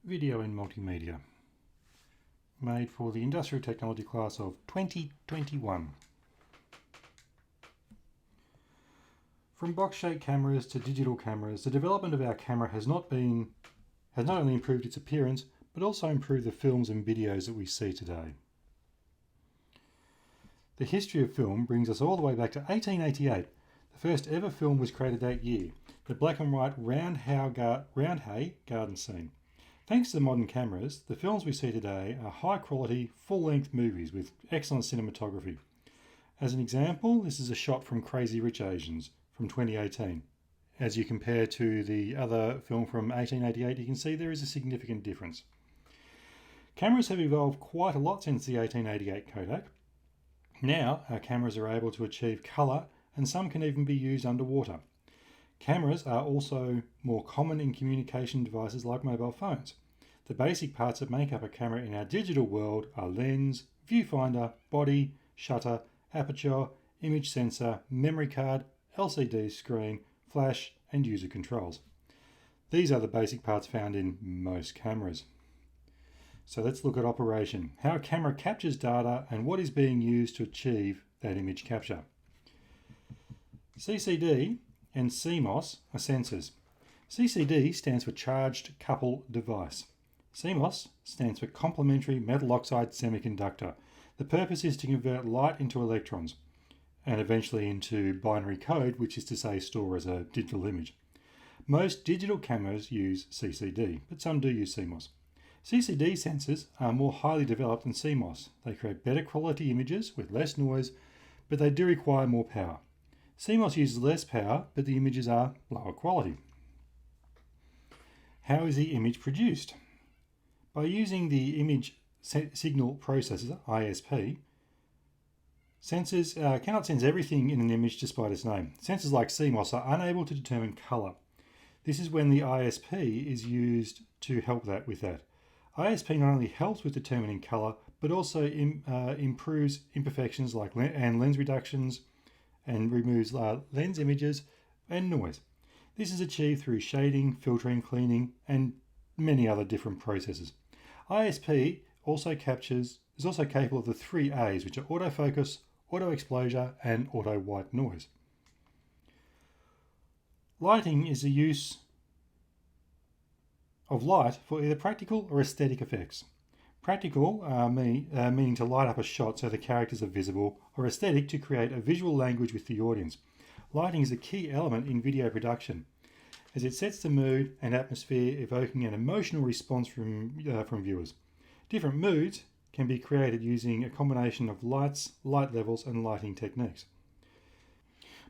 Video and Multimedia, made for the Industrial Technology class of 2021. From box-shaped cameras to digital cameras, the development of our camera has not only improved its appearance, but also improved the films and videos that we see today. The history of film brings us all the way back to 1888. The first ever film was created that year, the black and white Roundhay garden scene. Thanks to the modern cameras, the films we see today are high-quality, full-length movies with excellent cinematography. As an example, this is a shot from Crazy Rich Asians from 2018. As you compare to the other film from 1888, you can see there is a significant difference. Cameras have evolved quite a lot since the 1888 Kodak. Now, our cameras are able to achieve colour, and some can even be used underwater. Cameras are also more common in communication devices like mobile phones. The basic parts that make up a camera in our digital world are lens, viewfinder, body, shutter, aperture, image sensor, memory card, LCD screen, flash, and user controls. These are the basic parts found in most cameras. So let's look at operation, how a camera captures data and what is being used to achieve that image capture. CCD and CMOS are sensors. CCD stands for Charged Coupled Device. CMOS stands for Complementary Metal Oxide Semiconductor. The purpose is to convert light into electrons and eventually into binary code, which is to say store as a digital image. Most digital cameras use CCD, but some do use CMOS. CCD sensors are more highly developed than CMOS. They create better quality images with less noise, but they do require more power. CMOS uses less power, but the images are lower quality. How is the image produced? By using the Image Signal Processor, ISP, sensors cannot sense everything in an image despite its name. Sensors like CMOS are unable to determine colour. This is when the ISP is used to help with that. ISP not only helps with determining colour, but also improves imperfections like lens reductions and removes lens images and noise. This is achieved through shading, filtering, cleaning, and many other different processes. ISP is also capable of the 3 A's, which are autofocus, auto exposure, and auto white noise. Lighting is the use of light for either practical or aesthetic effects. Practical meaning to light up a shot so the characters are visible, or aesthetic to create a visual language with the audience. Lighting is a key element in video production, as it sets the mood and atmosphere, evoking an emotional response from viewers. Different moods can be created using a combination of lights, light levels, and lighting techniques.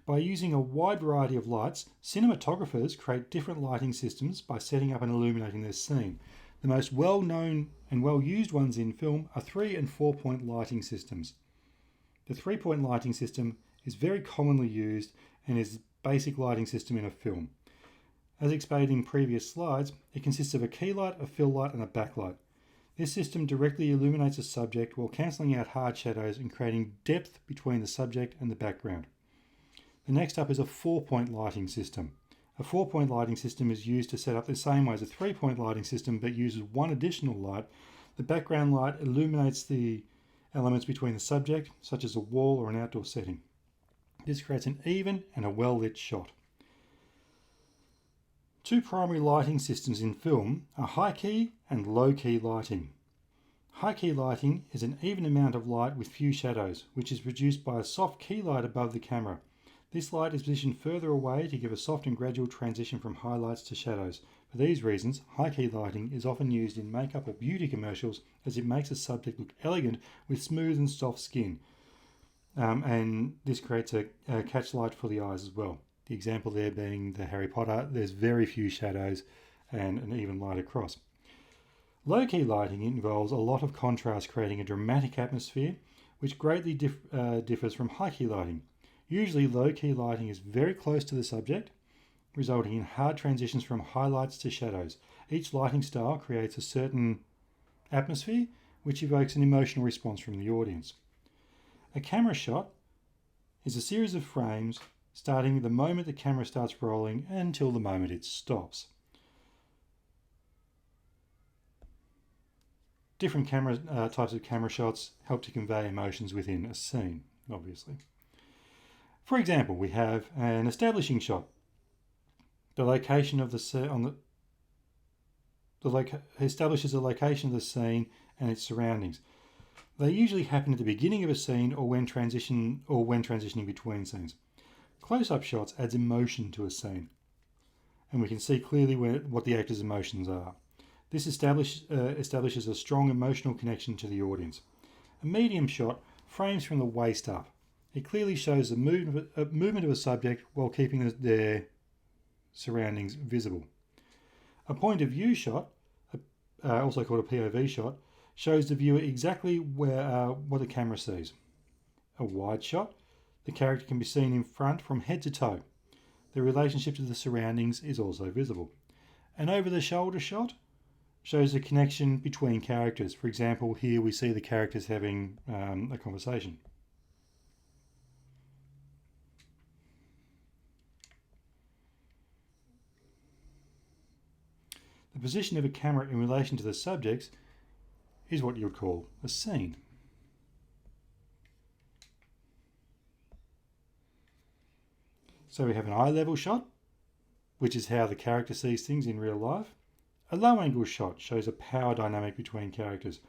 By using a wide variety of lights, cinematographers create different lighting systems by setting up and illuminating their scene. The most well-known and well-used ones in film are 3- and 4-point lighting systems. The 3-point lighting system is very commonly used and is the basic lighting system in a film. As explained in previous slides, it consists of a key light, a fill light, and a backlight. This system directly illuminates a subject while cancelling out hard shadows and creating depth between the subject and the background. The next up is a 4-point lighting system. A 4-point lighting system is used to set up the same way as a 3-point lighting system, but uses one additional light. The background light illuminates the elements between the subject, such as a wall or an outdoor setting. This creates an even and a well-lit shot. 2 primary lighting systems in film are high-key and low-key lighting. High-key lighting is an even amount of light with few shadows, which is produced by a soft key light above the camera. This light is positioned further away to give a soft and gradual transition from highlights to shadows. For these reasons, high-key lighting is often used in makeup or beauty commercials, as it makes a subject look elegant with smooth and soft skin. And this creates a catch light for the eyes as well. The example there being the Harry Potter, there's very few shadows and an even light across. Low-key lighting involves a lot of contrast, creating a dramatic atmosphere, which greatly differs from high-key lighting. Usually low-key lighting is very close to the subject, resulting in hard transitions from highlights to shadows. Each lighting style creates a certain atmosphere, which evokes an emotional response from the audience. A camera shot is a series of frames starting the moment the camera starts rolling until the moment it stops. Different types of camera shots help to convey emotions within a scene, obviously. For example, we have an establishing shot. The location of the establishes the location of the scene and its surroundings. They usually happen at the beginning of a scene or when transitioning between scenes. Close-up shots adds emotion to a scene, and we can see clearly what the actor's emotions are. This establishes a strong emotional connection to the audience. A medium shot frames from the waist up. It clearly shows the movement of a subject while keeping their surroundings visible. A point of view shot, also called a POV shot, shows the viewer exactly what the camera sees. A wide shot, the character can be seen in front from head to toe. The relationship to the surroundings is also visible. An over-the-shoulder shot shows the connection between characters. For example, here we see the characters having a conversation. The position of a camera in relation to the subjects is what you would call a scene. So we have an eye-level shot, which is how the character sees things in real life. A low-angle shot shows a power dynamic between characters.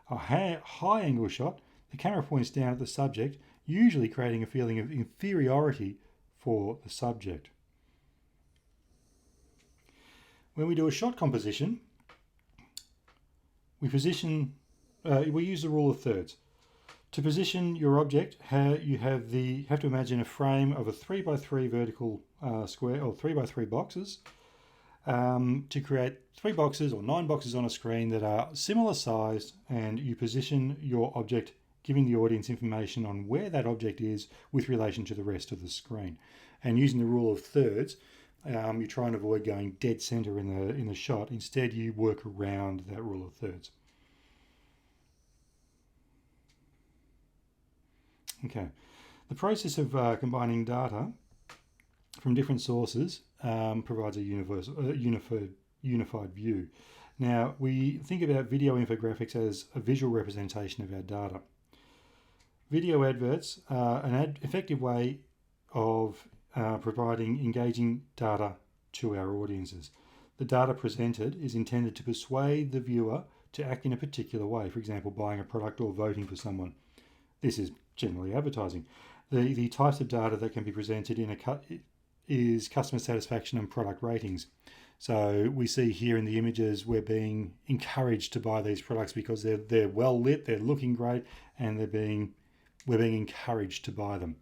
A high-angle shot, the camera points down at the subject, usually creating a feeling of inferiority for the subject. When we do a shot composition, we use the rule of thirds. To position your object, you have to imagine a frame of a 3x3 vertical square, or 3x3 boxes, to create 3 boxes or 9 boxes on a screen that are similar sized, and you position your object, giving the audience information on where that object is with relation to the rest of the screen. And using the rule of thirds, you try and avoid going dead center in the shot. Instead, you work around that rule of thirds. Okay, the process of combining data from different sources provides a unified view. Now, we think about video infographics as a visual representation of our data. Video adverts are an effective way of providing engaging data to our audiences. The data presented is intended to persuade the viewer to act in a particular way, for example, buying a product or voting for someone. This is generally advertising. The types of data that can be presented is customer satisfaction and product ratings. So we see here in the images we're being encouraged to buy these products because they're well lit, they're looking great, and we're being encouraged to buy them.